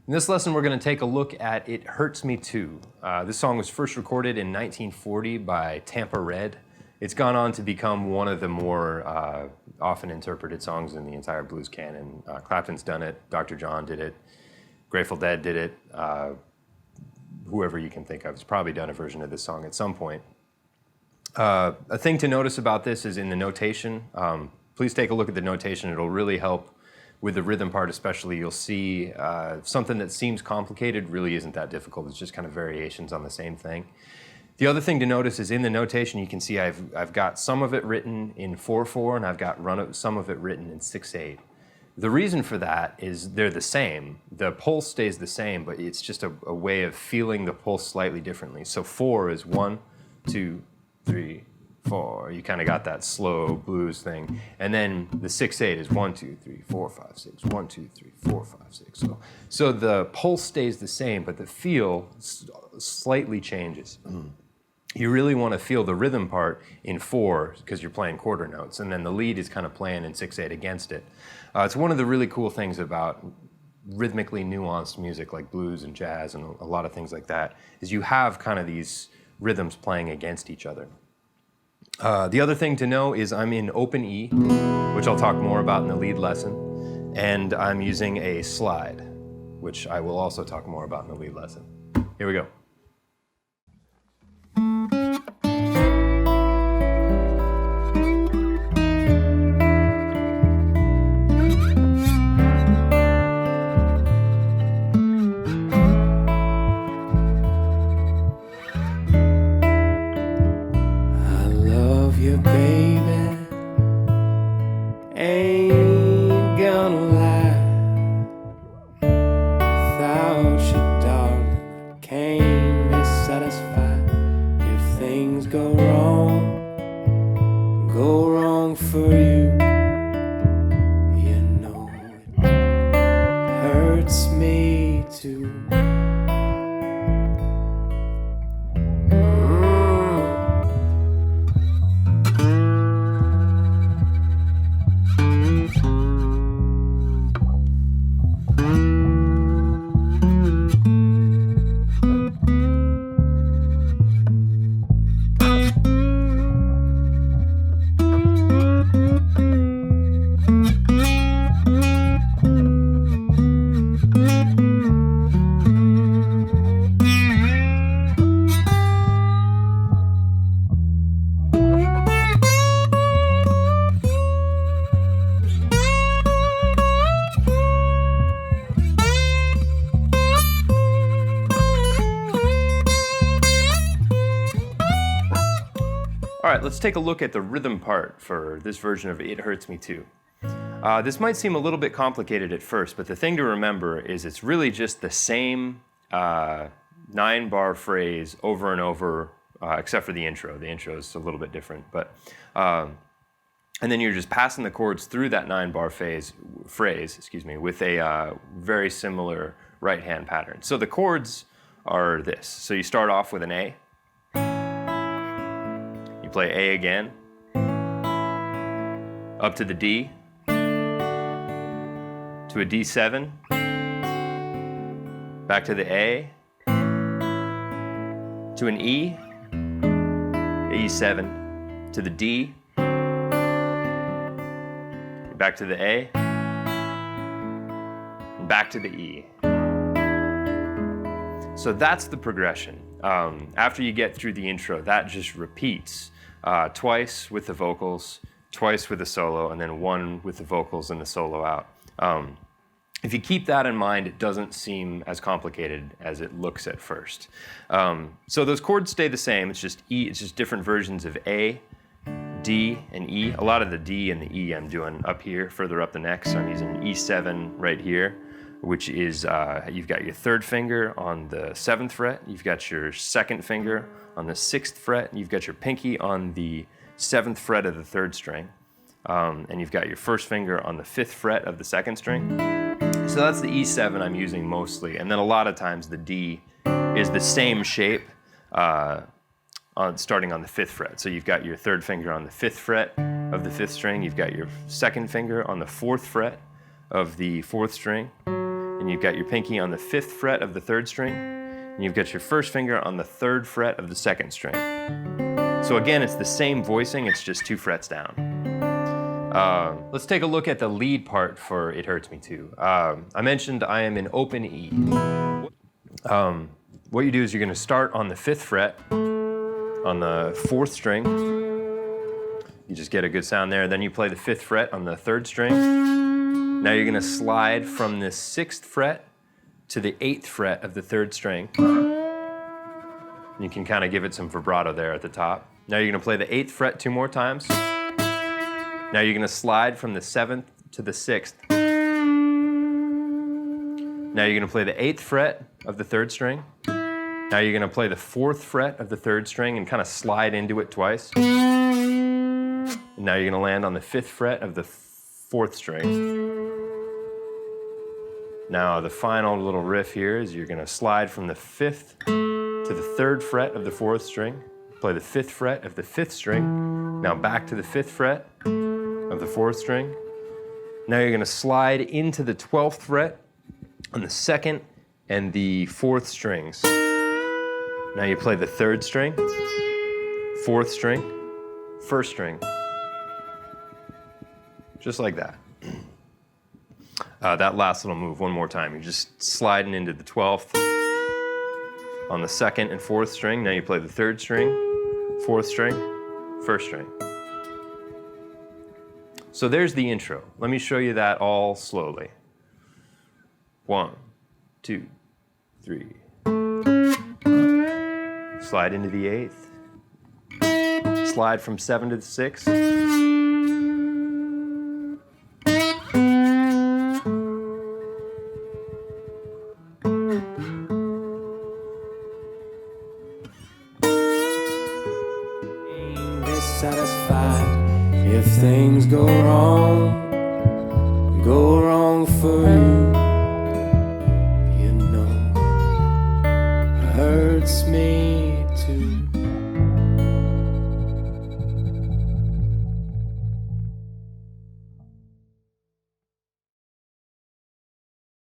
In this lesson, we're going to take a look at It Hurts Me Too. This song was first recorded in 1940 by Tampa Red. It's gone on to become one of the more often interpreted songs in the entire blues canon. Clapton's done it, Dr. John did it, Grateful Dead did it, whoever you can think of has probably done a version of this song at some point. A thing to notice about this is in the notation. Please take a look at the notation. It'll really help with the rhythm part especially. You'll see something that seems complicated really isn't that difficult. It's just kind of variations on the same thing. The other thing to notice is in the notation you can see I've got some of it written in 4/4 and I've got some of it written in 6/8. The reason for that is they're the same. The pulse stays the same, but it's just a way of feeling the pulse slightly differently. So 4 is 1, 2, 3, 4. You kind of got that slow blues thing. And then the 6/8 is 1, 2, 3, 4, 5, 6. 1, 2, 3, 4, 5, 6. So the pulse stays the same, but the feel slightly changes. You really want to feel the rhythm part in 4 because you're playing quarter notes, and then the lead is kind of playing in 6/8 against it. It's one of the really cool things about rhythmically nuanced music like blues and jazz and a lot of things like that, is you have kind of these rhythms playing against each other. The other thing to know is I'm in open E, which I'll talk more about in the lead lesson, and I'm using a slide, which I will also talk more about in the lead lesson. Here we go. All right, let's take a look at the rhythm part for this version of It Hurts Me Too. This might seem a little bit complicated at first, but the thing to remember is it's really just the same 9-bar phrase over and over, except for the intro. The intro is a little bit different, but and then you're just passing the chords through that 9-bar phrase, with a very similar right-hand pattern. So the chords are this. So you start off with an A. Play A again, up to the D, to a D7, back to the A, to an E, E7, to the D, back to the A, and back to the E. So that's the progression. After you get through the intro, that just repeats. Twice with the vocals, twice with the solo, and then one with the vocals and the solo out. If you keep that in mind, it doesn't seem as complicated as it looks at first. So those chords stay the same. It's just E. It's just different versions of A, D, and E. A lot of the D and the E I'm doing up here, further up the neck. So I'm using E7 right here, which is you've got your 3rd finger on the 7th fret. You've got your 2nd finger on the 6th fret, and you've got your pinky on the 7th fret of the 3rd string, and you've got your 1st finger on the 5th fret of the 2nd string. So that's the E7 I'm using mostly, and then a lot of times the D is the same shape starting on the 5th fret. So you've got your 3rd finger on the 5th fret of the 5th string, you've got your 2nd finger on the 4th fret of the 4th string, and you've got your pinky on the 5th fret of the 3rd string, and you've got your first finger on the 3rd fret of the 2nd string. So again, it's the same voicing, it's just 2 frets down. Let's take a look at the lead part for It Hurts Me Too. I mentioned I am in open E. What you do is you're going to start on the 5th fret on the 4th string. You just get a good sound there. Then you play the 5th fret on the 3rd string. Now you're going to slide from the 6th fret to the 8th fret of the 3rd string. You can kind of give it some vibrato there at the top. Now you're going to play the 8th fret 2 more times. Now you're going to slide from the 7th to the 6th. Now you're going to play the 8th fret of the 3rd string. Now you're going to play the 4th fret of the 3rd string and kind of slide into it twice. And now you're going to land on the 5th fret of the 4th string. Now the final little riff here is you're going to slide from the 5th to the 3rd fret of the 4th string, play the 5th fret of the 5th string, now back to the 5th fret of the 4th string. Now you're going to slide into the 12th fret on the 2nd and the 4th strings. Now you play the 3rd string, 4th string, 1st string. Just like that. That last little move, one more time. You're just sliding into the 12th on the 2nd and 4th string. Now you play the 3rd string, 4th string, 1st string. So there's the intro. Let me show you that all slowly. 1, 2, 3. Slide into the 8th. Slide from 7 to the 6th. Dissatisfied if things go wrong for you.